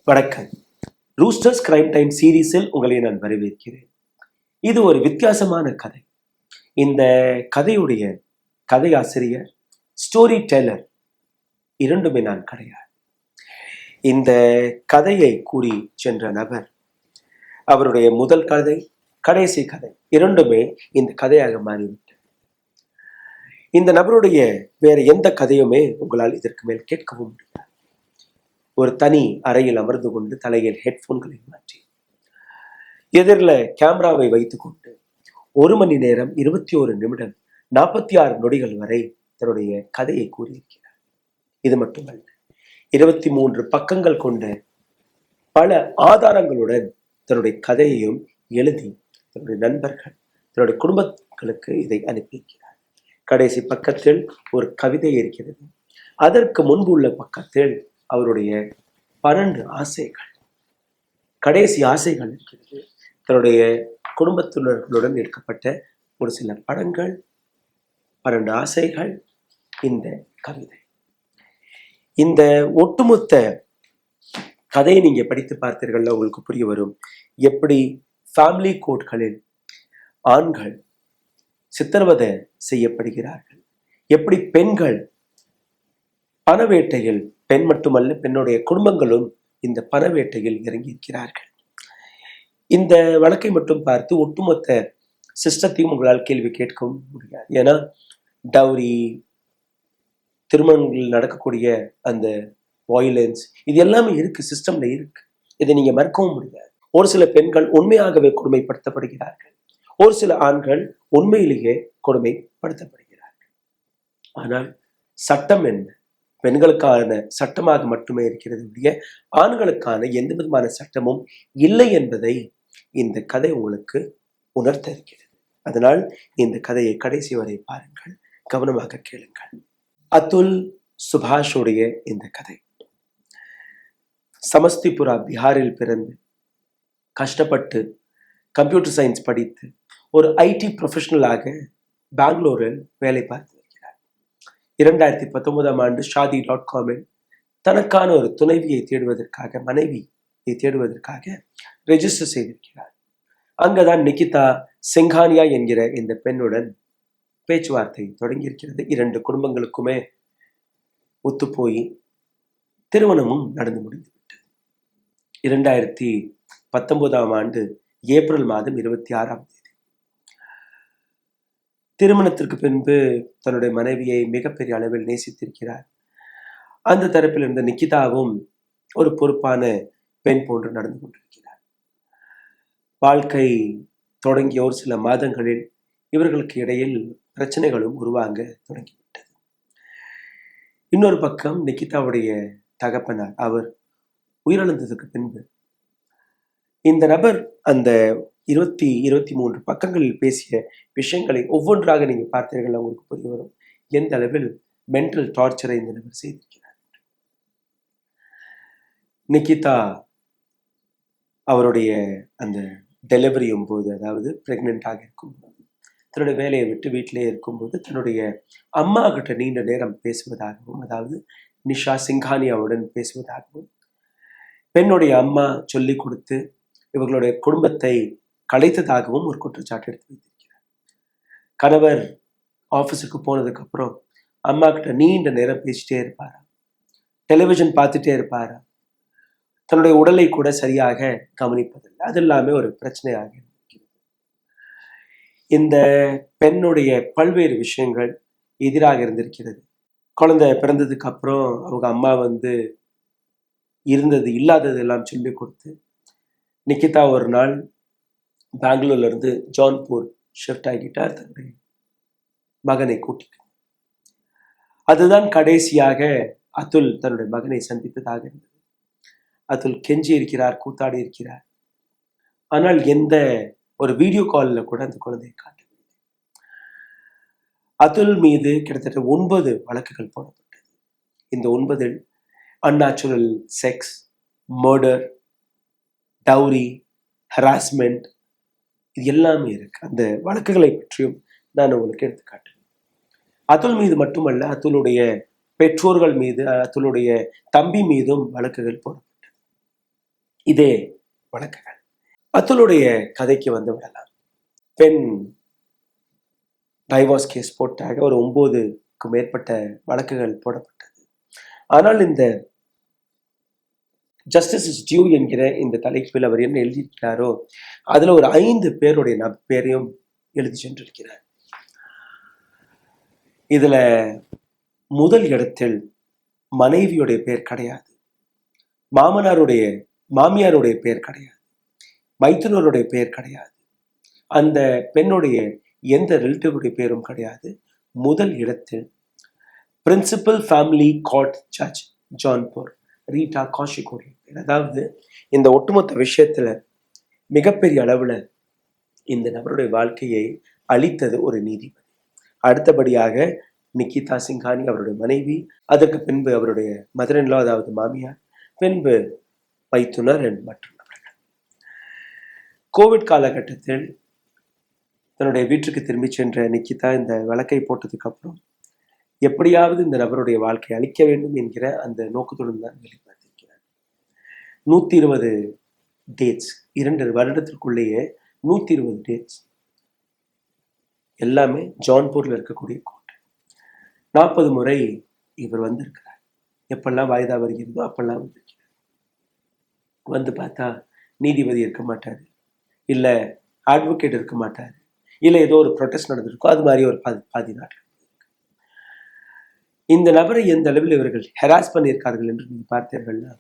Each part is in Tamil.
வணக்கம். ரூஸ்டர்ஸ் கிரைம் டைம் சீரீஸில் உங்களை நான் வரவேற்கிறேன். இது ஒரு வித்தியாசமான கதை. இந்த கதையுடைய கதையாசிரியர், ஸ்டோரி டெல்லர் இரண்டுமே நான் கிடையாது. இந்த கதையை கூறி சென்ற நபர், அவருடைய முதல் கதை, கடைசி கதை இரண்டுமே இந்த கதையாக மாறிவிட்டது. இந்த நபருடைய வேற எந்த கதையுமே உங்களால் இதற்கு மேல் கேட்கவும் முடியாது. ஒரு தனி அறையில் அமர்ந்து கொண்டு தலையில் ஹெட்போன்களை மாற்றி எதிரில் கேமராவை வைத்துக் கொண்டு 1 மணி நேரம் 21 நிமிடம் 46 நொடிகள் வரை தன்னுடைய கதையை கூறியிருக்கிறார். இது மட்டுமல்ல, 23 பக்கங்கள் கொண்ட பல ஆதாரங்களுடன் தன்னுடைய கதையையும் எழுதி தன்னுடைய நண்பர்கள், தன்னுடைய குடும்பங்களுக்கு இதை அனுப்பியிருக்கிறார். கடைசி பக்கத்தில் ஒரு கவிதை இருக்கிறது. அதற்கு முன்பு உள்ள பக்கத்தில் அவருடைய 12 ஆசைகள், கடைசி ஆசைகள் இருக்கிறது. தன்னுடைய குடும்பத்தினர்களுடன் எடுக்கப்பட்ட ஒரு சில படங்கள், 12 ஆசைகள், இந்த கவிதை. இந்த ஒட்டுமொத்த கதையை நீங்க படித்து பார்த்தீர்கள்னா உங்களுக்கு புரிய வரும். எப்படி ஃபேமிலி கோர்ட்களில் ஆண்கள் சித்திரவதை செய்யப்படுகிறார்கள், எப்படி பெண்கள் பணவேட்டையில், பெண் மட்டுமல்ல பெண்ணுடைய குடும்பங்களும் இந்த பணவேட்டையில் இறங்கி இருக்கிறார்கள். இந்த வழக்கை மட்டும் பார்த்து ஒட்டுமொத்த சிஸ்டத்தையும் உங்களால் கேள்வி கேட்கவும் முடியாது. ஏன்னா டவுரி, திருமணங்களில் நடக்கக்கூடிய அந்த வயலன்ஸ், இது எல்லாமே இருக்கு, சிஸ்டம்ல இருக்கு. இதை நீங்க மறுக்கவும் முடியாது. ஒரு சில பெண்கள் உண்மையாகவே கொடுமைப்படுத்தப்படுகிறார்கள், ஒரு சில ஆண்கள் உண்மையிலேயே கொடுமைப்படுத்தப்படுகிறார்கள். ஆனால் சட்டம் என்ன? பெண்களுக்கான சட்டமாக மட்டுமே இருக்கிறது இல்லைய, ஆண்களுக்கான எந்த விதமான சட்டமும் இல்லை என்பதை இந்த கதை உங்களுக்கு உணர்த்த இருக்கிறது. அதனால் இந்த கதையை கடைசி வரை பாருங்கள், கவனமாக கேளுங்கள். அதுல் சுபாஷுடைய இந்த கதை. சமஸ்திபுரா, பிஹாரில் பிறந்து கஷ்டப்பட்டு கம்ப்யூட்டர் சயின்ஸ் படித்து ஒரு ஐடி ப்ரொஃபஷனலாக பெங்களூரில் வேலை பார்த்து 2019ஆம் ஆண்டு ஷாதி.com தனக்கான ஒரு துணைவியை தேடுவதற்காக, மனைவியை தேடுவதற்காக ரெஜிஸ்டர் செய்திருக்கிறார். அங்கதான் நிகிதா சிங்கானியா என்கிற இந்த பெண்ணுடன் பேச்சுவார்த்தை தொடங்கியிருக்கிறது. 2 குடும்பங்களுக்குமே ஒத்துப்போய் திருமணமும் நடந்து முடிந்துவிட்டது. 2019ஆம் ஆண்டு ஏப்ரல் மாதம் 26ஆம் தேதி திருமணத்திற்கு பின்பு தன்னுடைய மனைவியை மிகப்பெரிய அளவில் நேசித்திருக்கிறார். அந்த தரப்பில் இருந்த நிகிதாவும் ஒரு பொறுப்பான பெண் போன்று நடந்து கொண்டிருக்கிறார். வாழ்க்கை தொடங்கிய ஒரு சில மாதங்களில் இவர்களுக்கு இடையில் பிரச்சனைகளும் உருவாங்க தொடங்கிவிட்டது. இன்னொரு பக்கம் நிகிதாவுடைய தகப்பனார், அவர் உயிரிழந்ததுக்கு பின்பு இந்த நபர் அந்த 23 பக்கங்களில் பேசிய விஷயங்களை ஒவ்வொன்றாக நீங்க பார்த்தீர்கள், உங்களுக்கு புரிய வரும் எந்த அளவில் மென்டல் டார்ச்சரை இந்த நபர் செய்திருக்கிறார். நிகிதா அவருடைய அந்த டெலிவரியும் போது, அதாவது பிரெக்னென்டாக இருக்கும்போது, தன்னுடைய வேலையை விட்டு வீட்டிலே இருக்கும்போது தன்னுடைய அம்மா கிட்ட நீண்ட நேரம் பேசுவதாகவும், அதாவது நிஷா சிங்கானியாவுடன் பேசுவதாகவும், பெண்ணுடைய அம்மா சொல்லி கொடுத்து இவர்களுடைய குடும்பத்தை கலைத்ததாகவும் ஒரு குற்றச்சாட்டு எடுத்து வைத்திருக்கிறார். கணவர் ஆஃபீஸுக்கு போனதுக்கு அப்புறம் அம்மா கிட்ட நீண்ட நேரம் பேசிட்டே இருப்பாரா, டெலிவிஷன் பார்த்துட்டே இருப்பாரா, தன்னுடைய உடலை கூட சரியாக கவனிப்பதில்லை. அது எல்லாமே ஒரு பிரச்சனையாக இருக்கிறது. இந்த பெண்ணுடைய பல்வேறு விஷயங்கள் எதிராக இருந்திருக்கிறது. குழந்தை பிறந்ததுக்கு அப்புறம் அவங்க அம்மா இருந்தது இல்லாதது எல்லாம் சொல்லி கொடுத்து, நிகிதா ஒரு நாள் பெங்களூர்ல இருந்து ஜான்பூர் ஷிஃப்ட் ஆகிட்டார் தன்னுடைய மகனை கூட்டிட்டு. அதுதான் கடைசியாக அதுல் தன்னுடைய மகனை சந்தித்ததாக இருந்தது. அதுல் கெஞ்சி இருக்கிறார், கூத்தாடி இருக்கிறார். ஆனால் எந்த ஒரு வீடியோ காலில் கூட அந்த குழந்தையை காட்டவில்லை. அதுல் மீது கிட்டத்தட்ட 9 வழக்குகள் போடப்பட்டது. இந்த 9இல் unnatural sex, murder, dowry, harassment, இது எல்லாமே இருக்கு. அந்த வழக்குகளை பற்றியும் நான் உங்களுக்கு எடுத்துக்காட்டுவேன். அதுல் மீது மட்டுமல்ல, அதுலுடைய பெற்றோர்கள் மீது, அதுலுடைய தம்பி மீதும் வழக்குகள் போடப்பட்டது. இதே வழக்குகள். அதுலுடைய கதைக்கு வந்து விடலாம். பெண் டைவோர்ஸ் கேஸ் போட்டாக ஒரு 9க்கு மேற்பட்ட வழக்குகள் போடப்பட்டது. ஆனால் இந்த ஜஸ்டிஸ் இஸ் டியூ என்கிற இந்த தலைப்பில் அவர் என்ன எழுதியிருக்கிறாரோ அதுல ஒரு 5 பேருடைய பேரையும் எழுதி சென்றிருக்கிறார். இதுல முதல் இடத்தில் மனைவியுடைய பேர் கிடையாது, மாமியாருடைய பேர் கிடையாது, மைத்துனருடைய பேர் கிடையாது, அந்த பெண்ணுடைய எந்த ரிலேட்டிவுடைய பேரும் கிடையாது. முதல் இடத்தில் principal family court judge Jaunpur Rita காஷிக்குடைய பேர். அதாவது இந்த ஒட்டுமொத்த விஷயத்துல மிகப்பெரிய அளவுல இந்த நபருடைய வாழ்க்கையை அளித்தது ஒரு நீதிபதி. அடுத்தபடியாக நிகிதா சிங்கானி அவருடைய மனைவி, அதற்கு பின்பு அவருடைய மதர்-இன்-லா அதாவது மாமியார், பின்பு மைத்துனர் மற்றும் நபர்கள். கோவிட் காலகட்டத்தில் தன்னுடைய வீட்டுக்கு திரும்பி சென்ற நிகிதா இந்த வழக்கை போட்டதுக்கு அப்புறம் எப்படியாவது இந்த நபருடைய வாழ்க்கையை அளிக்க வேண்டும் என்கிற அந்த நோக்கத்துடன் தான் வெளிப்படுத்தியிருக்கிறார். 120 டேட்ஸ், 2 வருடத்திற்குள்ளேயே 120 டேட்ஸ், எல்லாமே ஜான்பூர்ல இருக்கக்கூடிய கோர்ட். 40 முறை இவர் வந்திருக்கிறார். எப்பெல்லாம் வாய்தா வருகிறதோ அப்பெல்லாம் வந்திருக்கிறார். வந்து பார்த்தா நீதிபதி இருக்க மாட்டாரு, இல்ல அட்வொகேட் இருக்க மாட்டாரு, இல்ல ஏதோ ஒரு ப்ரொட்டஸ்ட் நடந்திருக்கும். அது மாதிரி ஒரு பாதி நாட்கள். இந்த நபரை எந்த அளவில் இவர்கள் ஹெராஸ் பண்ணியிருக்கார்கள் என்று நீங்க பார்த்தீர்கள்னா,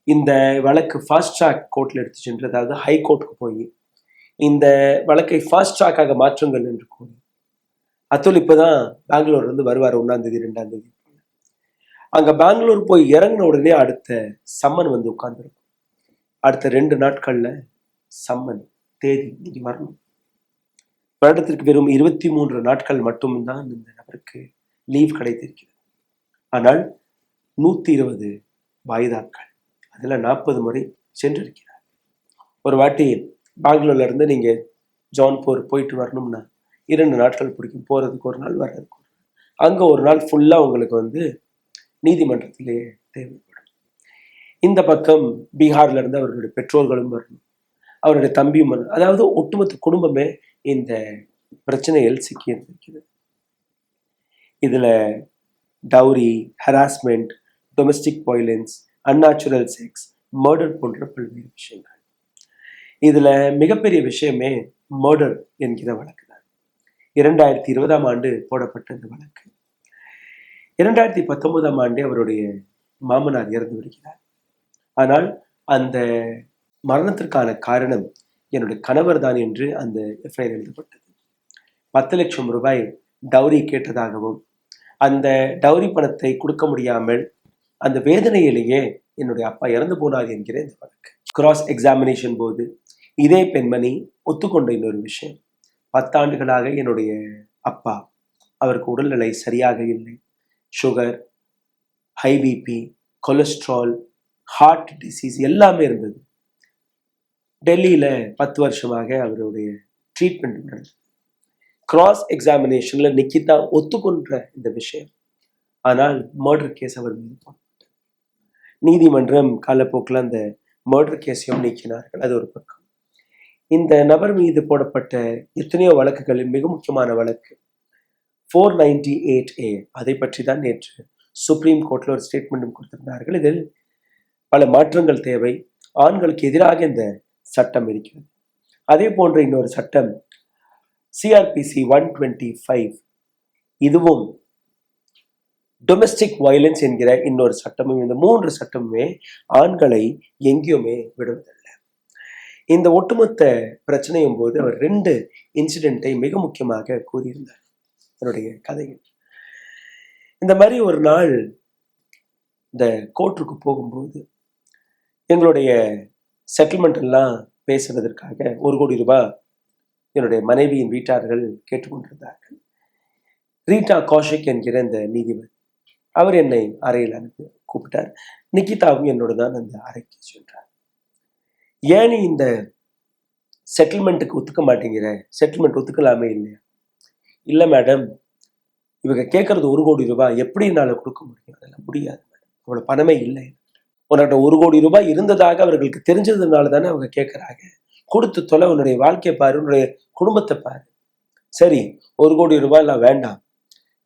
இந்த வழக்கு ஃபாஸ்ட் ட்ராக் கோர்ட்ல எடுத்து சென்று, அதாவது ஹை கோர்ட்டுக்கு போய் இந்த வழக்கை ஃபாஸ்ட் ட்ராக்காக மாற்றுங்கள் என்று கூறி, அத்துல் இப்பதான் பெங்களூர்ல இருந்து வருவார் 1ஆம் தேதி 2ஆம் தேதி. அங்க பெங்களூர் போய் இறங்கின உடனே அடுத்த சம்மன் வந்து உட்கார்ந்துருக்கும். அடுத்த 2 நாட்கள்ல சம்மன் தேதி நீங்க வரணும். வருடத்திற்கு வெறும் 23 நாட்கள் மட்டும்தான் இந்த நபருக்கு லீவ் கிடைத்திருக்கிறது. ஆனால் 120 வாய்தாக்கள், அதுல 40 முறை சென்றிருக்கிறார். ஒரு வாட்டி பெங்களூர்ல இருந்து நீங்க ஜான்பூர் போயிட்டு வரணும்னா 2 நாட்கள் பிடிக்கும். போறதுக்கு ஒரு நாள், வர்றதுக்கு ஒரு நாள். அங்க ஒரு நாள் ஃபுல்லா உங்களுக்கு வந்து நீதிமன்றத்திலே தேவைப்படும். இந்த பக்கம் பீகார்ல இருந்து அவர்களுடைய பெற்றோர்களும் வரணும், அவருடைய தம்பியும் வரணும். அதாவது ஒட்டுமொத்த குடும்பமே இந்த பிரச்சனையில் சிக்கி இருந்திருக்கிறது. இதுல dowry, harassment, domestic violence, unnatural sex, murder போன்ற பல்வேறு விஷயங்கள். இதுல மிகப்பெரிய விஷயமே மர்டர் என்கிற வழக்கு தான். 2020ஆம் ஆண்டு போடப்பட்ட இந்த வழக்கு 2019ஆம் ஆண்டே அவருடைய மாமனார் இறந்து விடுகிறார். ஆனால் அந்த மரணத்திற்கான காரணம் என்னுடைய கணவர் தான் என்று அந்த எஃப்ஐஆர் எழுதப்பட்டது. 10 லட்சம் ரூபாய் டவுரி கேட்டதாகவும், அந்த டவுரி பணத்தை கொடுக்க முடியாமல் அந்த வேதனையிலேயே என்னுடைய அப்பா இறந்து போனார் என்கிற இந்த வழக்கு. கிராஸ் எக்ஸாமினேஷன் போது இதே பெண்மணி ஒத்துக்கொண்ட இன்னொரு விஷயம், 10 ஆண்டுகளாக என்னுடைய அப்பா, அவருக்கு உடல்நிலை சரியாக இல்லை, sugar, high BP, cholesterol, heart disease எல்லாமே இருந்தது. டெல்லியில 10 வருஷமாக அவருடைய ட்ரீட்மெண்ட் நடந்தது. கிராஸ் எக்ஸாமினேஷன்ல நிகிதா ஒத்துக்கொண்ட இந்த விஷயம். ஆனால் மர்டர் கேஸ் அவர் மீது போடப்பட்டது. நீதிமன்றம் காலப்போக்கில் அந்த மர்டர் கேஸையும் நீக்கினார்கள். அது ஒரு பக்கம். இந்த நபர் மீது போடப்பட்ட எத்தனையோ வழக்குகளில் மிக முக்கியமான வழக்கு 498A, அதை பற்றி தான் நேற்று சுப்ரீம் கோர்ட்ல ஒரு ஸ்டேட்மெண்ட்டும் கொடுத்திருந்தார்கள். இதில் பல மாற்றங்கள் தேவை. ஆண்களுக்கு எதிராக இந்த சட்டம் இருக்கிறது. அதே போன்ற இன்னொரு சட்டம் CRPC 125, இதுவும் டொமஸ்டிக் வயலன்ஸ் என்கிற இன்னொரு சட்டமும், இந்த 3 சட்டமுமே ஆண்களை எங்கேயுமே விடுவதில்லை. இந்த ஒட்டுமொத்த பிரச்சனையும் போது அவர் 2 இன்சிடென்ட்டை மிக முக்கியமாக கூறியிருந்தார் தன்னுடைய கதையில். இந்த மாதிரி ஒரு நாள் இந்த கோர்ட்டுக்கு போகும்போது எங்களுடைய செட்டில்மெண்ட் எல்லாம் பேசுவதற்காக 1 கோடி ரூபாய் என்னுடைய மனைவியின் வீட்டார்கள் கேட்டுக்கொண்டிருந்தார்கள். ரீட்டா கௌஷிக் என்கிற இந்த நீதிபதி அவர் என்னை அறையில் அனுப்பி கூப்பிட்டார். நிகிதாவும் என்னோட தான் அந்த அறைக்கு சென்றார். ஏன் நீ இந்த செட்டில்மெண்ட்டுக்கு ஒத்துக்க மாட்டேங்கிற? செட்டில்மெண்ட் ஒத்துக்கலாமே இல்லையா? இல்லை மேடம், இவங்க கேட்கறது 1 கோடி ரூபாய், எப்படி என்னால் கொடுக்க முடியும்? அதெல்லாம் முடியாது மேடம், அவ்வளோ பணமே இல்லை. உன்னோட 1,00,00,000 இருந்ததாக அவர்களுக்கு தெரிஞ்சதுனால தானே அவங்க கேட்கறாங்க. கொடுத்து தொலை, உன்னுடைய வாழ்க்கையை பாரு, உன்னுடைய குடும்பத்தை பாரு. சரி, 1,00,00,000 நான் வேண்டாம்,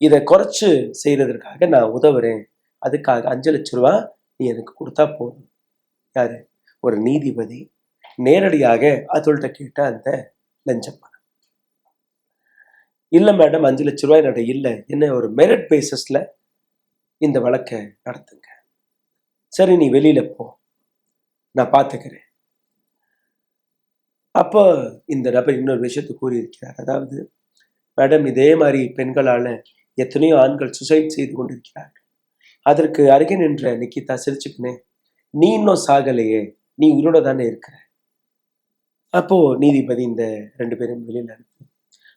இதை குறைச்சு செய்யறதற்காக நான் உதவுறேன், அதுக்காக 5,00,000 நீ எனக்கு கொடுத்தா போதும். யாரு? ஒரு நீதிபதி நேரடியாக அதுல்கிட்ட கேட்ட அந்த லஞ்சம் பணம். இல்ல மேடம், 5,00,000 என்னோட இல்லை, என்ன ஒரு மெரிட் பேசிஸ்ல இந்த வழக்கை நடத்துங்க. சரி, நீ வெளியில போ, நான் பார்த்துக்கிறேன். அப்போ இந்த நபர் இன்னொரு விஷயத்தை கூறியிருக்கிறார். அதாவது, மேடம், இதே மாதிரி பெண்களால எத்தனையோ ஆண்கள் சுசைட் செய்து கொண்டிருக்கிறார்கள். அதற்கு அருகே நின்ற நிக்கிதா சிரிச்சுக்கினே, நீ இன்னும் சாகலையே, நீ உயிரோட தானே இருக்கிற. அப்போ நீதிபதி இந்த 2 பேரும் வெளியில் அனுப்பி,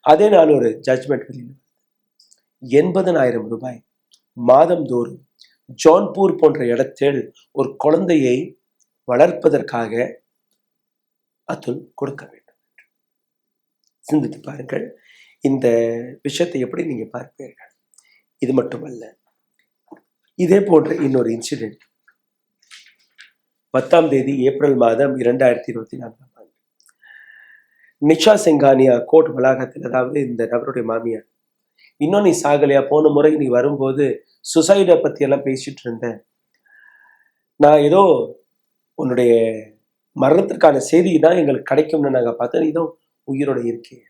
அதே நாள் ஒரு ஜட்ஜ்மெண்ட் வெளியில் 80,000 மாதந்தோறும் ஜான்பூர் போன்ற இடத்தில் ஒரு குழந்தையை வளர்ப்பதற்காக அதுல் கொடுக்க வேண்டும். சிந்தித்து பாருங்கள், இந்த விஷயத்தை எப்படி நீங்க பார்ப்பீர்கள். இது மட்டுமல்ல, இதே போன்ற இன்னொரு இன்சிடென்ட் 10ஆம் தேதி ஏப்ரல் மாதம் 2024 நிஷா சிங்கானியா கோர்ட் வளாகத்தில், அதாவது இந்த நபருடைய மாமியார், இன்னும் நீ சாகலையா, போன முறை நீ வரும்போது சுசைடை பத்தி எல்லாம் பேசிட்டு இருந்தேன், நான் ஏதோ உன்னுடைய மரணத்திற்கான செய்தி தான் எங்களுக்கு கிடைக்கும்னு நாங்கள் பார்த்தோம், நீ தான் உயிரோட இருக்கேன்.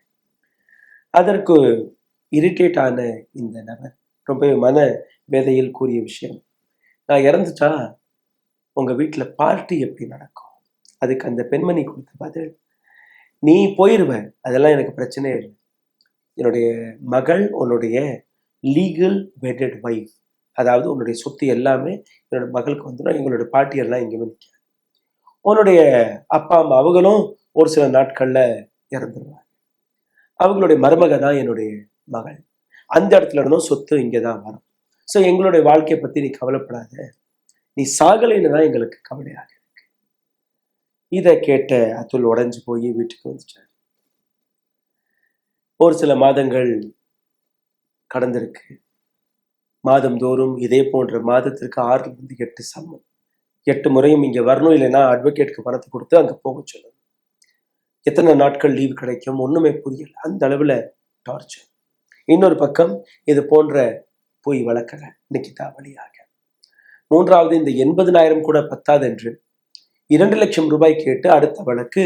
அதற்கு இரிட்டேட் ஆன இந்த நபர் ரொம்ப மன வேதையில் கூறிய விஷயம், நான் இறந்துட்டா உங்க வீட்டில் பார்ட்டி எப்படி நடக்கும்? அதுக்கு அந்த பெண்மணி கொடுத்த பதில், நீ போயிடுவ, அதெல்லாம் எனக்கு பிரச்சனையே இல்லை, என்னுடைய மகள் உன்னுடைய லீகல் வெட்டட் வைஃப், அதாவது உன்னுடைய சொத்து எல்லாமே என்னோட மகளுக்கு வந்துடும், எங்களோட பார்ட்டி எல்லாம் எங்கேயுமே நிற்காது. உன்னுடைய அப்பா அம்மா அவங்களும் ஒரு சில நாட்கள்ல இறந்துருவாங்க, அவங்களுடைய மருமக தான் என்னுடைய மகள், அந்த இடத்துல இருந்தும் சொத்து இங்கே தான் வரும். ஸோ எங்களுடைய வாழ்க்கையை பற்றி நீ கவலைப்படாத, நீ சாகலைன்னு தான் எங்களுக்கு கவலையாக இருக்கு. இதை கேட்ட அதுல் உடஞ்சு போய் வீட்டுக்கு வந்துட்டார். ஒரு சில மாதங்கள் கடந்திருக்கு. மாதந்தோறும் இதே போன்ற மாதத்திற்கு 6-8 சம்மன், 8 முறையும் இங்கே வரணும், இல்லைன்னா அட்வொகேட்டுக்கு பணத்தை கொடுத்து அங்கே போக சொல்லணும். எத்தனை நாட்கள் லீவ் கிடைக்கும் ஒன்றுமே புரியல, அந்த அளவில் டார்ச்சர். இன்னொரு பக்கம் இது போன்ற பொய் வழக்குகள் நிக்கிதா வழியாக. மூன்றாவது, இந்த 80,000 கூட பத்தாது என்று 2 லட்சம் ரூபாய் கேட்டு அடுத்த வழக்கு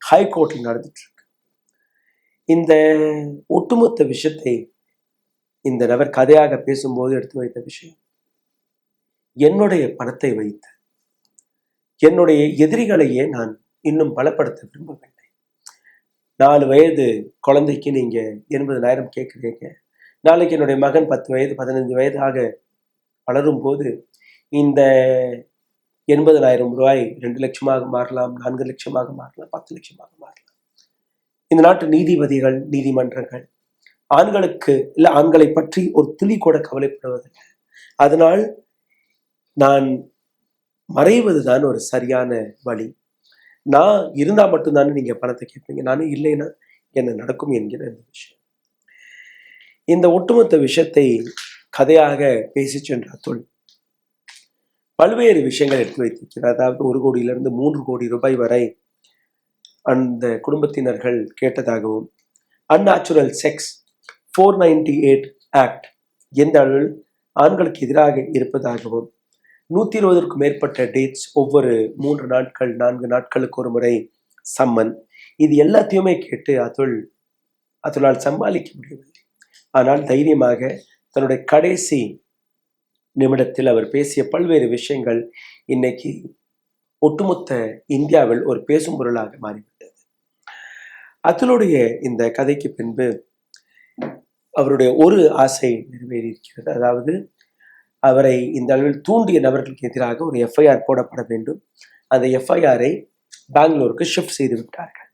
ஹைகோர்ட்டில் நடந்துட்டு இருக்கு. இந்த ஒட்டுமொத்த விஷயத்தை இந்த நபர் கதையாக பேசும்போது எடுத்து வைத்த விஷயம், என்னுடைய பணத்தை வைத்து என்னுடைய எதிரிகளையே நான் இன்னும் பலப்படுத்த விரும்பவில்லை. 4 வயது குழந்தைக்கு நீங்க 80,000 கேட்குறீங்க, நாளைக்கு என்னுடைய மகன் 10 வயது 15 வயதாக வளரும் போது இந்த 80,000 ரூபாய் 2 லட்சமாக மாறலாம், 4 லட்சமாக மாறலாம், 10 லட்சமாக மாறலாம். இந்த நாட்டு நீதிபதிகள், நீதிமன்றங்கள் ஆண்களுக்கு இல்லை, ஆண்களை பற்றி ஒரு துளி கூட கவலைப்படுவதில்லை. அதனால் நான் மறைவதுதான் ஒரு சரியான வழி. நான் இருந்தா மட்டும்தானே நீங்க பணத்தை கேட்பீங்க, நானும் இல்லைன்னா என்ன நடக்கும் என்கிற இந்த விஷயம். இந்த ஒட்டுமொத்த விஷயத்தை கதையாக பேசி சென்ற அதுல் பல்வேறு விஷயங்கள் எடுத்து வைத்திருக்கிறார். அதாவது 1 கோடியிலிருந்து 3 கோடி ரூபாய் வரை அந்த குடும்பத்தினர்கள் கேட்டதாகவும், அன்நேச்சுரல் செக்ஸ் 498 ஆக்ட் எந்த அளவில் ஆண்களுக்கு எதிராக இருப்பதாகவும், 120க்கும் மேற்பட்ட டேட்ஸ், ஒவ்வொரு 3 நாட்கள் 4 நாட்களுக்கு ஒரு முறை சம்மன், இது எல்லாத்தையுமே கேட்டு அதுலால் சமாளிக்க முடியவில்லை. ஆனால் தைரியமாக தன்னுடைய கடைசி நிமிடத்தில் அவர் பேசிய பல்வேறு விஷயங்கள் இன்னைக்கு ஒட்டுமொத்த இந்தியாவில் ஒரு பேசும் பொருளாக மாறிவிட்டது. அதுலுடைய இந்த கதைக்கு பின்பு அவருடைய ஒரு ஆசை நிறைவேறியிருக்கிறது. அதாவது, அவரை இந்த அளவில் தூண்டிய நபர்களுக்கு எதிராக ஒரு எஃப்ஐஆர் போடப்பட வேண்டும். அந்த எஃப்ஐஆரை பெங்களூருக்கு ஷிஃப்ட் செய்து விட்டார்கள்.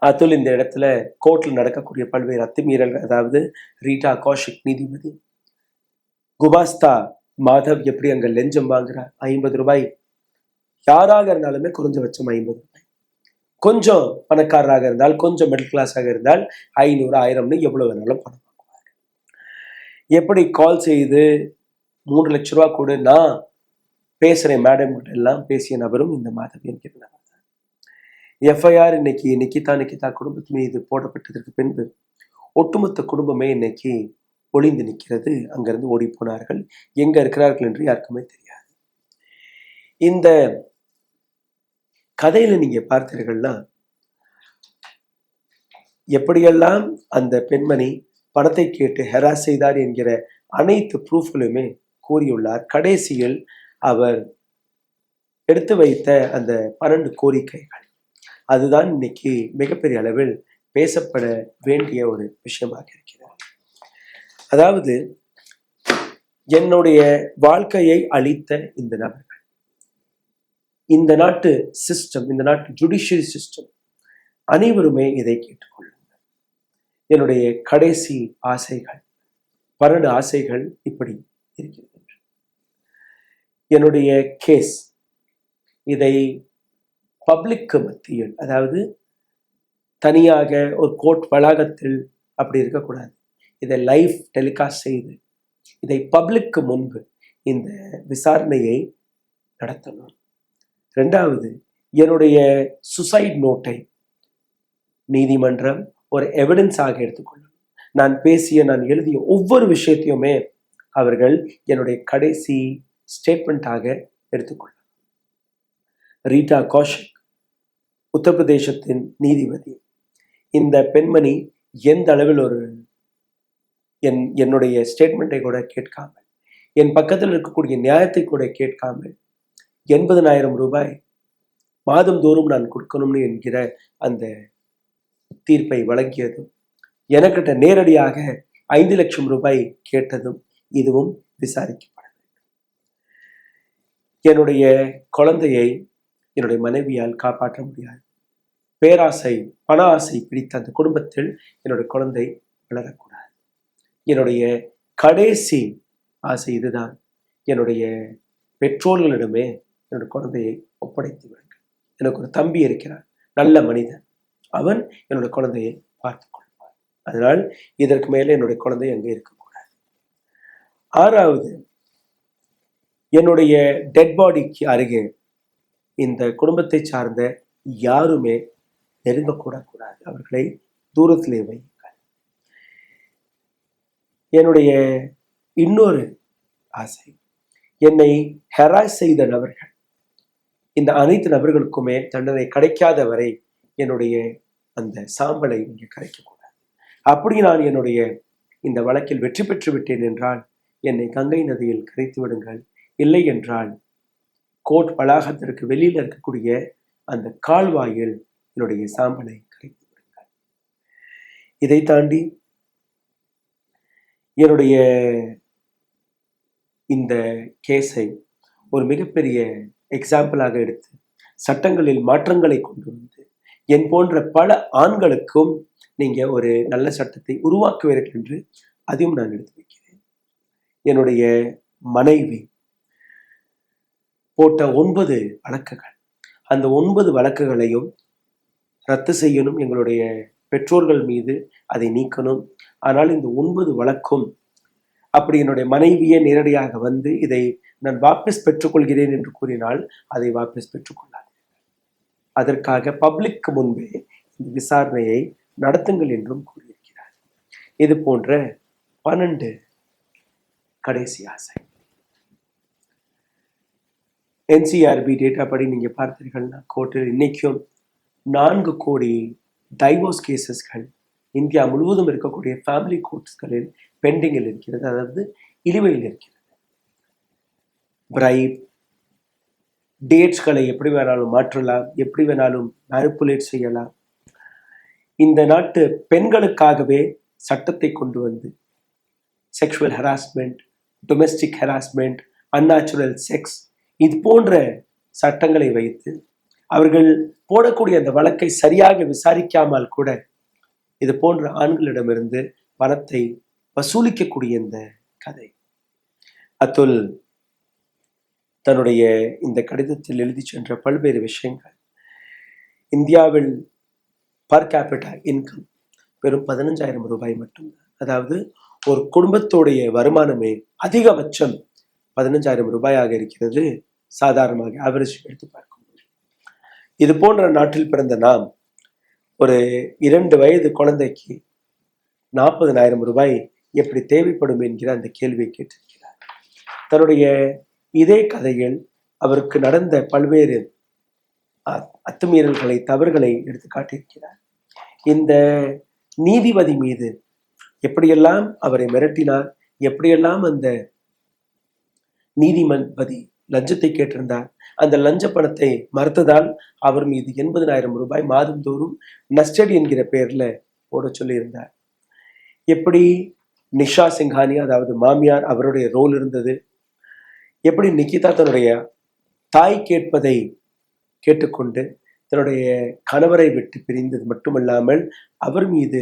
அதுல் இந்த இடத்துல கோர்ட்டில் நடக்கக்கூடிய பல்வேறு அத்துமீறல்கள், அதாவது ரீட்டா கௌஷிக் நீதிபதி, குமாஸ்தா மாதவ் எப்படி அங்க லஞ்சம் வாங்குறார், 50 ரூபாய், யாராக இருந்தாலுமே குறைஞ்சபட்சம் 50 ரூபாய், கொஞ்சம் பணக்காரராக இருந்தால், கொஞ்சம் மிடில் கிளாஸாக இருந்தால் 500, 1000 எவ்வளவு வேணாலும் பணம் வாங்குவாங்க. எப்படி கால் செய்து 3 லட்ச ரூபா கூட, நான் பேசுகிறேன் மேடம் கிட்ட எல்லாம் பேசிய நபரும் இந்த மாதவி என்கிற நபர் தான். எஃப்ஐஆர் இன்னைக்கு நிக்கிதா குடும்பத்து மீது போடப்பட்டதற்கு பின்பு ஒட்டுமொத்த குடும்பமே இன்னைக்கு ஒளிந்து நிற்கிறது. அங்கிருந்து ஓடி போனார்கள். எங்க இருக்கிறார்கள் என்று யாருக்குமே தெரியாது. இந்த கதையில நீங்க பார்த்தீர்கள்னா எப்படியெல்லாம் அந்த பெண்மணி பணத்தை கேட்டு ஹெராஸ் செய்தார் என்கிற அனைத்து ப்ரூஃப்களுமே கூறியுள்ளார். கடைசியில் அவர் எடுத்து வைத்த அந்த 12 கோரிக்கைகள் அதுதான் இன்னைக்கு மிகப்பெரிய அளவில் பேசப்பட வேண்டிய ஒரு விஷயமாக இருக்கிறது. அதாவது என்னுடைய வாழ்க்கையை அளித்த இந்த நபர்கள், இந்த நாட்டு சிஸ்டம், இந்த நாட்டு ஜுடிஷியரி சிஸ்டம் அனைவருமே இதை கேட்டுக்கொள்ளுங்கள். என்னுடைய கடைசி ஆசைகள் 12 ஆசைகள் இப்படி இருக்கிறது. என்னுடைய கேஸ் இதை பப்ளிக்கு மத்தியில், அதாவது தனியாக ஒரு கோர்ட் வளாகத்தில் அப்படி இருக்கக்கூடாது. இதை லைவ் டெலிகாஸ்ட் செய்து இதை பப்ளிக்கு முன்பு இந்த விசாரணையை நடத்தணும். 2வது, என்னுடைய சுசைட் நோட்டை நீதிமன்றம் ஒரு எவிடன்ஸாக எடுத்துக்கொள்ளணும். நான் பேசிய, நான் எழுதிய ஒவ்வொரு விஷயத்தையுமே அவர்கள் என்னுடைய கடைசி ஸ்டேட்மெண்ட்டாக எடுத்துக்கொள்ளணும். ரீட்டா கௌஷிக், உத்தரப்பிரதேசத்தின் நீதிபதி, இந்த பெண்மணி எந்த அளவில் ஒரு என்னுடைய ஸ்டேட்மெண்ட்டை கூட கேட்காமல், என் பக்கத்தில் இருக்கக்கூடிய நியாயத்தை கூட கேட்காமல் 80,000 ரூபாய் மாதந்தோறும் நான் கொடுக்கணும்னு என்கிற அந்த தீர்ப்பை வழங்கியதும், எனக்கிட்ட நேரடியாக 5 லட்சம் ரூபாய் கேட்டதும் இதுவும் விசாரிக்கப்பட வேண்டும். என்னுடைய குழந்தையை என்னுடைய மனைவியால் காப்பாற்ற முடியாது. பேராசை, பண ஆசை பிடித்த அந்த குடும்பத்தில் என்னுடைய குழந்தை வளரக்கூடாது. என்னுடைய கடைசி ஆசை இதுதான். என்னுடைய பெற்றோர்களிடமே என்னுடைய குழந்தையை ஒப்படைத்து விடுங்கள். எனக்கு ஒரு தம்பி இருக்கிறார், நல்ல மனிதன், அவன் என்னுடைய குழந்தையை பார்த்துக் கொள்வார். அதனால் இதற்கு மேலே என்னுடைய குழந்தை அங்கே இருக்கக்கூடாது. 6வது, என்னுடைய டெட் பாடிக்கு அருகே இந்த குடும்பத்தை சார்ந்த யாருமே நெருங்கக்கூடக்கூடாது. அவர்களை தூரத்திலே வையுங்கள். என்னுடைய இன்னொரு ஆசை, என்னை ஹெராஸ் செய்த நபர்கள், இந்த அனைத்து நபர்களுக்குமே தண்டனை கிடைக்காத வரை என்னுடைய அந்த சாம்பலை இங்கே கரைக்கக்கூடாது. அப்படி நான் என்னுடைய இந்த வழக்கில் வெற்றி பெற்று விட்டேன் என்றால் என்னை கங்கை நதியில் கரைத்து விடுங்கள். இல்லை என்றால் கோர்ட் வளாகத்திற்கு வெளியில் இருக்கக்கூடிய அந்த கால்வாயில் என்னுடைய சாம்பலை கரைத்து விடுங்கள். இதை தாண்டி என்னுடைய இந்த கேஸை ஒரு மிகப்பெரிய எக்ஸாம்பிளாக எடுத்து சட்டங்களில் மாற்றங்களை கொண்டு வந்து என் போன்ற பல ஆண்களுக்கும் நீங்க ஒரு நல்ல சட்டத்தை உருவாக்குவீர்கள் என்று அதையும் நான் எடுத்து வைக்கிறேன். என்னுடைய மனைவி போட்ட 9 வழக்குகள், அந்த 9 வழக்குகளையும் ரத்து செய்யணும். எங்களுடைய பெற்றோர்கள் மீது அதை நீக்கணும். ஆனால் இந்த 9 வழக்கும் அப்படி என்னுடைய மனைவியே நேரடியாக வந்து இதை நான் வாபஸ் பெற்றுக்கொள்கிறேன் என்று கூறினால் அதை வாபஸ் பெற்றுக்கொள்ளாது. அதற்காக பப்ளிக்கு முன்பே இந்த விசாரணையை நடத்துங்கள் என்றும் கூறியிருக்கிறார். இது போன்ற 12 கடைசி ஆசை. NCRB டேட்டா படி நீங்க பார்த்தீர்கள்னா கோர்ட்டில் இன்னைக்கும் 4 கோடி டைவோர்ஸ் கேசஸ்கள் இந்தியா முழுவதும் இருக்கக்கூடிய ஃபேமிலி கோர்ட்ஸ்களில் பெண்டிங்கில் இருக்கிறது, அதாவது இழுவையில் இருக்கிறது. பிரைப், டேட்ஸ்களை எப்படி வேணாலும் மாற்றலாம், எப்படி வேணாலும் மேனிப்புலேட் செய்யலாம். இந்த நாட்டு பெண்களுக்காகவே சட்டத்தை கொண்டு வந்து sexual harassment, domestic harassment, unnatural sex, இது போன்ற சட்டங்களை வைத்து அவர்கள் போடக்கூடிய அந்த வழக்கை சரியாக விசாரிக்காமல் கூட இது போன்ற ஆண்களிடமிருந்து பணத்தை வசூலிக்கக்கூடிய இந்த கதை. அதுல் தன்னுடைய இந்த கடிதத்தில் எழுதி சென்ற பல்வேறு விஷயங்கள். இந்தியாவில் பர் கேபிட்டா இன்கம் வெறும் 15,000 ரூபாய் மட்டும்தான். அதாவது ஒரு குடும்பத்தோடைய வருமானமே அதிகபட்சம் 15,000 ரூபாயாக இருக்கிறது. சாதாரணமாக ஆவரேஜ் எடுத்து பார்க்கும்போது. இது போன்ற நாட்டில் பிறந்த நாம் ஒரு 2 வயது குழந்தைக்கு 40,000 ரூபாய் எப்படி தேவைப்படும் என்கிற அந்த கேள்வியை கேட்டிருக்கிறார். தன்னுடைய இதே கதையில் அவருக்கு நடந்த பல்வேறு அத்துமீறல்களை, தவறுகளை எடுத்து காட்டியிருக்கிறார். இந்த நீதிபதி மீது எப்படியெல்லாம் அவரை மிரட்டினார், எப்படியெல்லாம் அந்த நீதிபதி லஞ்சத்தை கேட்டிருந்தார், அந்த லஞ்ச பணத்தை மறுத்ததால் அவர் மீது 80,000 ரூபாய் மாதந்தோறும் நஷ்டடி என்கிற பெயர்ல போட சொல்லியிருந்தார். எப்படி நிஷா சிங்கானி, அதாவது மாமியார், அவருடைய ரோல் இருந்தது, எப்படி நிகிதா தன்னுடைய தாய் கேட்பதை கேட்டுக்கொண்டு தன்னுடைய கணவரை விட்டு பிரிந்தது மட்டுமல்லாமல் அவர் மீது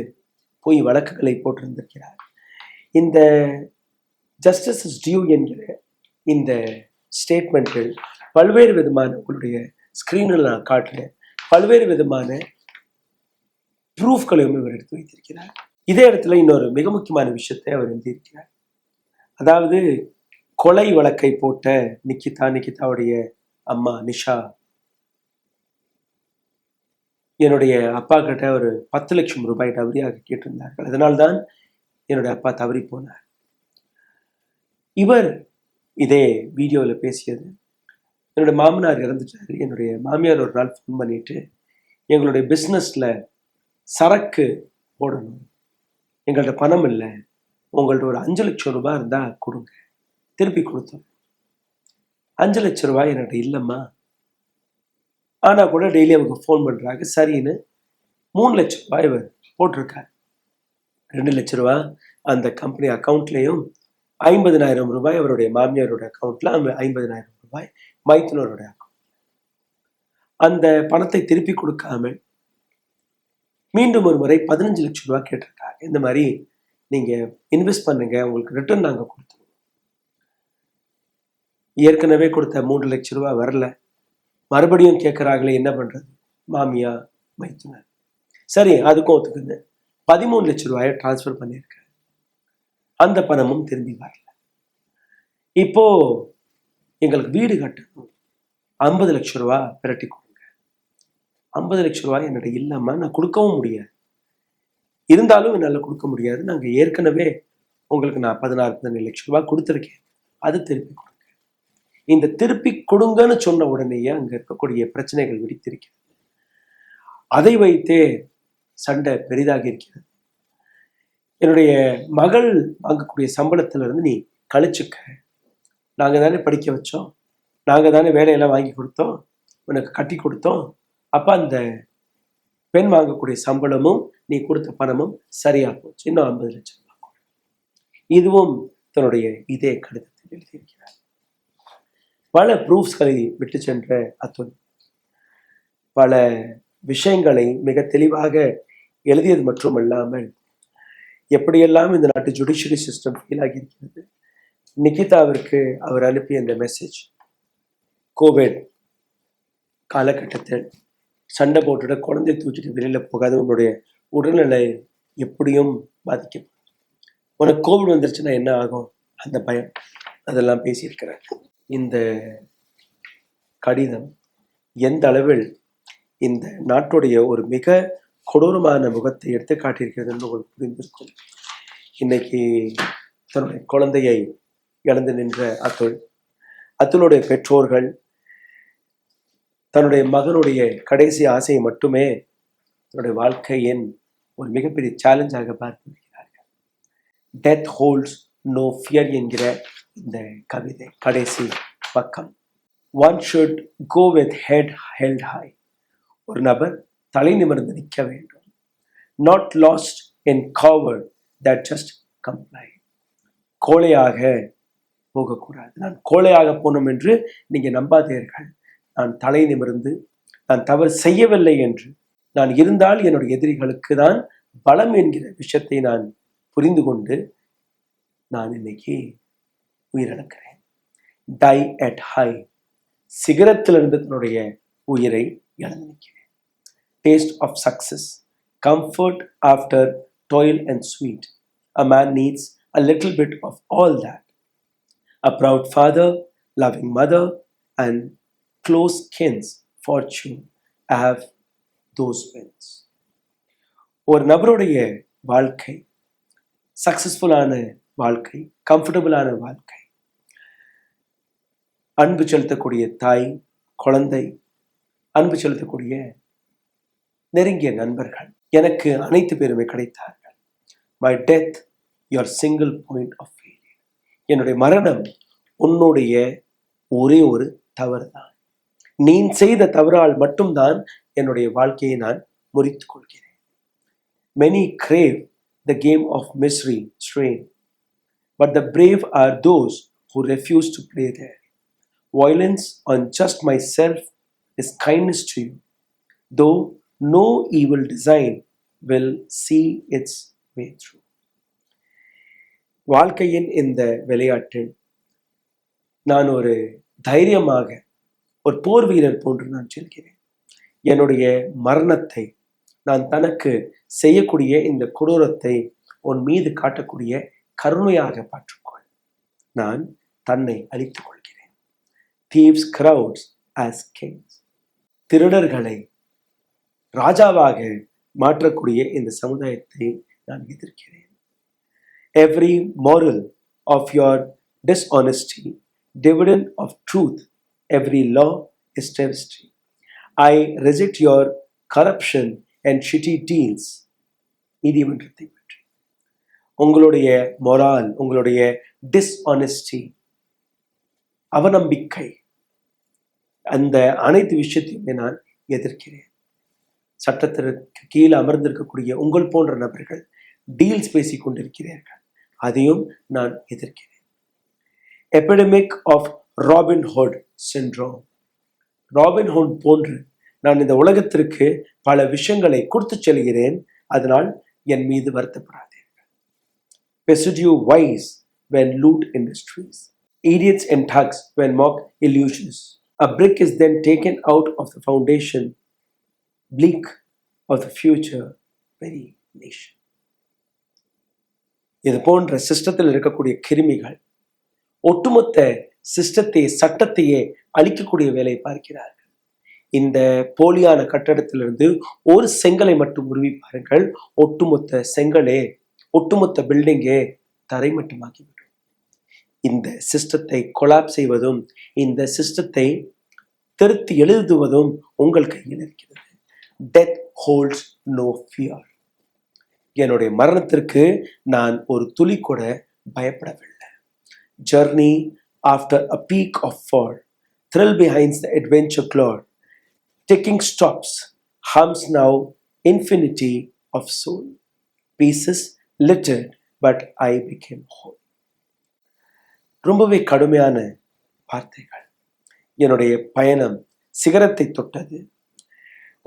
போய் வழக்குகளை போட்டிருந்திருக்கிறார். இந்த ஜஸ்டிஸ் இஸ் டியூ என்கிற இந்த ஸ்டேட்மெண்ட்டில் பல்வேறு விதமான, உங்களுடைய ஸ்கிரீனில் நான் காட்டுறேன், பல்வேறு விதமான ப்ரூஃப்களையும் இவர் எடுத்து வைத்திருக்கிறார். இதே இடத்துல இன்னொரு மிக முக்கியமான விஷயத்தை அவர் எழுதியிருக்கிறார். அதாவது கொலை வழக்கை போட்ட நிகிதாவுடைய அம்மா நிஷா என்னுடைய அப்பா கிட்ட ஒரு 10 லட்சம் ரூபாய் டவரியாக கேட்டிருந்தார்கள். அதனால்தான் என்னுடைய அப்பா தவறி போனார். இவர் இதே வீடியோவில் பேசியது, என்னுடைய மாமனார் இறந்துட்டாரு, என்னுடைய மாமியார் ஒரு நாள் ஃபோன் பண்ணிட்டு எங்களுடைய பிஸ்னஸில் சரக்கு போடணும், எங்கள்கிட்ட பணம் இல்லை, உங்கள்ட்ட ஒரு 5 லட்சம் ரூபாய் இருந்தால் கொடுங்க, திருப்பி கொடுத்தோம். 5 லட்சம் ரூபாய் என்கிட்ட இல்லைம்மா. ஆனால் கூட டெய்லி அவங்க ஃபோன் பண்ணுறாங்க. சரின்னு 3 லட்சம் ரூபாய் அவர் போட்டிருக்காரு. 2 லட்சம் ரூபாய் அந்த கம்பெனி அக்கௌண்ட்லேயும் 50,000 ரூபாய் அவருடைய மாமியாரோட அக்கௌண்ட்ல, 50,000 ரூபாய் மைத்துனரோட அக்கௌண்ட். அந்த பணத்தை திருப்பி கொடுக்காமல் மீண்டும் ஒரு முறை 15 லட்சம் ரூபாய் கேட்டிருக்காங்க. இந்த மாதிரி நீங்க இன்வெஸ்ட் பண்ணுங்க, உங்களுக்கு ரிட்டர்ன் நாங்கள் கொடுத்துருவோம். ஏற்கனவே கொடுத்த 3 லட்சம் ரூபாய் வரல, மறுபடியும் கேட்குறாங்களே, என்ன பண்றது? மாமியா மைத்துனர் சரி அதுக்கும் ஒத்துக்குங்க, 13 லட்சம் ரூபாயை டிரான்ஸ்ஃபர் பண்ணியிருக்காரு. அந்த பணமும் திரும்பி வரல. இப்போ எங்களுக்கு வீடு கட்டணும், 50 லட்சம் ரூபா பிரட்டி கொடுங்க. 50 லட்சம் ரூபாய் என்னோட இல்லைம்மா, நான் கொடுக்கவும் முடியாது, இருந்தாலும் என்னால் கொடுக்க முடியாது, நாங்கள் ஏற்கனவே உங்களுக்கு நான் 16-17 லட்சம் ரூபாய் கொடுத்துருக்கேன், அது திருப்பி கொடுங்க. இந்த திருப்பி கொடுங்கன்னு சொன்ன உடனேயே அங்க இருக்கக்கூடிய பிரச்சனைகள் வெடித்திருக்கிறது. அதை வைத்தே சண்டை பெரிதாக இருக்கிறது. என்னுடைய மகள் வாங்கக்கூடிய சம்பளத்திலிருந்து நீ கழிச்சுக்க, நாங்க தானே படிக்க வச்சோம், நாங்க தானே வேலையெல்லாம் வாங்கி கொடுத்தோம், உனக்கு கட்டி கொடுத்தோம், அப்ப அந்த பெண் வாங்கக்கூடிய சம்பளமும் நீ கொடுத்த பணமும் சரியா போச்சு, இன்னும் 50 லட்சம் ரூபாய். இதுவும் தன்னுடைய இதே கடிதத்தில் எழுதியிருக்கிறார். பல ப்ரூஃப்ஸ்களை விட்டு சென்ற அத்துல் பல விஷயங்களை மிக தெளிவாக எழுதியது மட்டுமல்லாமல் எப்படியெல்லாம் இந்த நாட்டு ஜுடிஷியரி சிஸ்டம் ஃபெயில் ஆகியிருக்கிறது. நிகிதாவிற்கு அவர் அனுப்பிய இந்த மெசேஜ், கோவிட் காலகட்டத்தில் சண்டை போட்டுட்டு குழந்தைய தூக்கிட்டு வெளியில போகாத, உன்னுடைய உடல்நிலை எப்படியும் பாதிக்கும், உனக்கு கோவிட் வந்துருச்சுன்னா என்ன ஆகும், அந்த பயம், அதெல்லாம் பேசியிருக்கிறார். இந்த கடிதம் எந்த அளவில் இந்த நாட்டுடைய ஒரு மிக கொடூரமான முகத்தை எடுத்து காட்டியிருக்கிறது என்று உங்களுக்கு புரிந்திருக்கும். இன்னைக்கு தன்னுடைய குழந்தையை இழந்து நின்ற அத்துலுடைய பெற்றோர்கள் தன்னுடைய மகனுடைய கடைசி ஆசையை மட்டுமே தன்னுடைய வாழ்க்கையின் ஒரு மிகப்பெரிய சேலஞ்சாக பார்த்திருக்கிறார்கள். டெத் ஹோல்ட்ஸ் நோ ஃபியர் என்கிற இந்த கவிதை கடைசி பக்கம். One should go with head held high. ஒரு நபர் தலை நிமிர்ந்து நிற்க வேண்டும். Not lost in coward that just comply. கோழையாக போகக்கூடாது. நான் கோழையாக போனோம் என்று நீங்க நம்பாதீர்கள். நான் தலை நிமிர்ந்து நான் தவறு செய்யவில்லை என்று நான் இருந்தால் என்னுடைய எதிரிகளுக்கு தான் பலம் என்கிற விஷயத்தை நான் புரிந்து கொண்டு நான் இன்னைக்கு உயிரிழக்கிறேன். டை அட் ஹை, சிகரத்திலிருந்து தன்னுடைய உயிரை இழந்து நிற்கிறேன். Taste of success, comfort after toil and sweet. A man needs a little bit of all that. A proud father, loving mother, and close kin's fortune have those wins. ஒரு நபருடைய வாழ்க்கை, சக்சஸ்ஃபுல்லான வாழ்க்கை, கம்ஃபர்டபுளான வாழ்க்கை, அன்பு செலுத்தக்கூடிய தாய், குழந்தை, அன்பு செலுத்தக்கூடிய நெருங்கிய நண்பர்கள், எனக்கு அனைத்து பேருமே கிடைத்தார்கள். My death, your single point of failure. என்னுடைய மரணம் உன்னுடைய ஒரே ஒரு தவறு தான். நீ செய்த தவறால் மட்டும்தான் என்னுடைய வாழ்க்கையை நான் முறித்துக் கொள்கிறேன். Many crave the game of misery strain, but the brave are those who refuse to play there. Violence on just myself is kindness to you, though no evil design will see its way through. வாழ்க்கையின் இந்த விளையாட்டில் நான் ஒரு தைரியமாக ஒரு போர் வீரர் போன்று நான் செல்கிறேன். என்னுடைய மரணத்தை நான் தனக்கு செய்யக்கூடிய இந்த கொடூரத்தை உன் மீது காட்டக்கூடிய கருணையாக பார்த்துக்கொள். நான் தன்னை அழித்துக் கொள்கிறேன். Thieves crowds as kings. திருடர்களை ராஜாவாக மாற்றக்கூடிய இந்த சமுதாயத்தை நான் எதிர்க்கிறேன். Every moral of your dishonesty, dividend of truth, every law is travesty. I reject your corruption and shitty deals. நீதிமன்றத்தை பற்றி உங்களுடைய மொரால், உங்களுடைய டிஸ்ஆனஸ்டி, அவநம்பிக்கை, அந்த அனைத்து விஷயத்தையுமே நான் எதிர்க்கிறேன். சட்டத்திற்கு கீழே அமர்ந்திருக்கக்கூடிய உங்கள் போன்ற நபர்கள் டீல்ஸ் பேசி கொண்டிருக்கிறீர்கள், அதையும் நான் எதிர்க்கிறேன். Epidemic of Robin Hood syndrome. Robin Hood போன்று நான் இந்த உலகத்திற்கு பல விஷயங்களை கொடுத்து செல்கிறேன், அதனால் என் மீது வருத்தப்படாதீர்கள். Pursue wise when loot industries, idiots and thugs when mock illusions. A brick is then taken out of the foundation, bleak of the future very nation. இது போன்ற சிஸ்டத்தில் இருக்கக்கூடிய கிருமிகள் ஒட்டுமொத்த சிஸ்டத்தை, சட்டத்தையே அழிக்கக்கூடிய வேலையை பார்க்கிறார்கள். இந்த போலியான கட்டடத்திலிருந்து ஒரு செங்கலை மட்டும் உருவி பாருங்கள், ஒட்டுமொத்த செங்கலே, ஒட்டுமொத்த பில்டிங்கே தரைமட்டமாக்கிவிடும். இந்த சிஸ்டத்தை கொலாப் செய்வதும், இந்த சிஸ்டத்தை திருத்தி எழுதுவதும் உங்கள் கையில் இருக்கிறது. Death holds no fear. என்னுடைய மரணத்திற்கு நான் ஒரு துளி கூட பயப்படவில்லை. Journey after a peak of fall, thrill behind the adventure cloud, taking stops, hums now infinity of soul. Pieces littered, but I became whole. ரொம்பவே கடுமையான வார்த்தைகள். என்னுடைய பயணம் சிகரத்தை தொட்டது.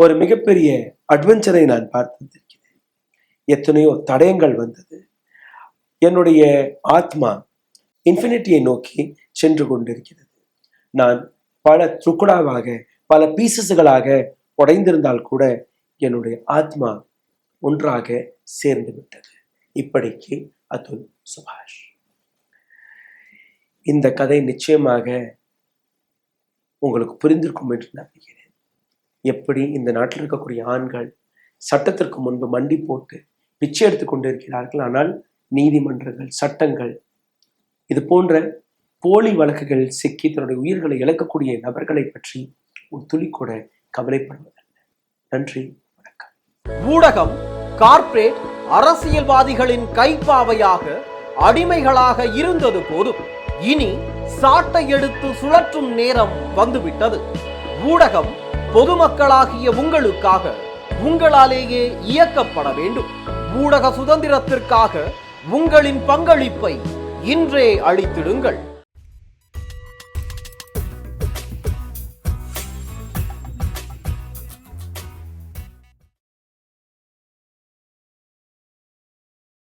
ஒரு மிகப்பெரிய அட்வென்ச்சரை நான் பார்த்திருக்கிறேன். எத்தனையோ தடயங்கள் வந்தது. என்னுடைய ஆத்மா இன்ஃபினிட்டியை நோக்கி சென்று கொண்டிருக்கிறது. நான் பல துக்குடாவாக, பல பீசஸ்களாக உடைந்திருந்தால் கூட என்னுடைய ஆத்மா ஒன்றாக சேர்ந்து விட்டது. இப்படிக்கு அதுல் சுபாஷ். இந்த கதை நிச்சயமாக உங்களுக்கு புரிந்திருக்கும் என்று நம்புகிறேன். எப்படி இந்த நாட்டில் இருக்கக்கூடிய ஆண்கள் சட்டத்திற்கு முன்பு மண்டி போட்டு பிச்சை எடுத்துக் கொண்டிருக்கிறார்கள். ஆனால் நீதிமன்றங்கள், சட்டங்கள் இது போன்ற போலி வழக்குகள் சிக்கி தன்னுடைய உயிர்களை இழக்கக்கூடிய நபர்களை பற்றி ஒரு துளி கூட கவலைப்படுவதல்ல. நன்றி, வணக்கம். ஊடகம் கார்ப்பரேட் அரசியல்வாதிகளின் கைப்பாவையாக, அடிமைகளாக இருந்தது போதும். இனி சாட்டை எடுத்து சுழற்றும் நேரம் வந்துவிட்டது. ஊடகம் பொதுமக்களாகிய உங்களுக்காக, உங்களாலேயே இயக்கப்பட வேண்டும். ஊடக சுதந்திரத்திற்காக உங்களின் பங்களிப்பை இன்றே அளித்திடுங்கள்.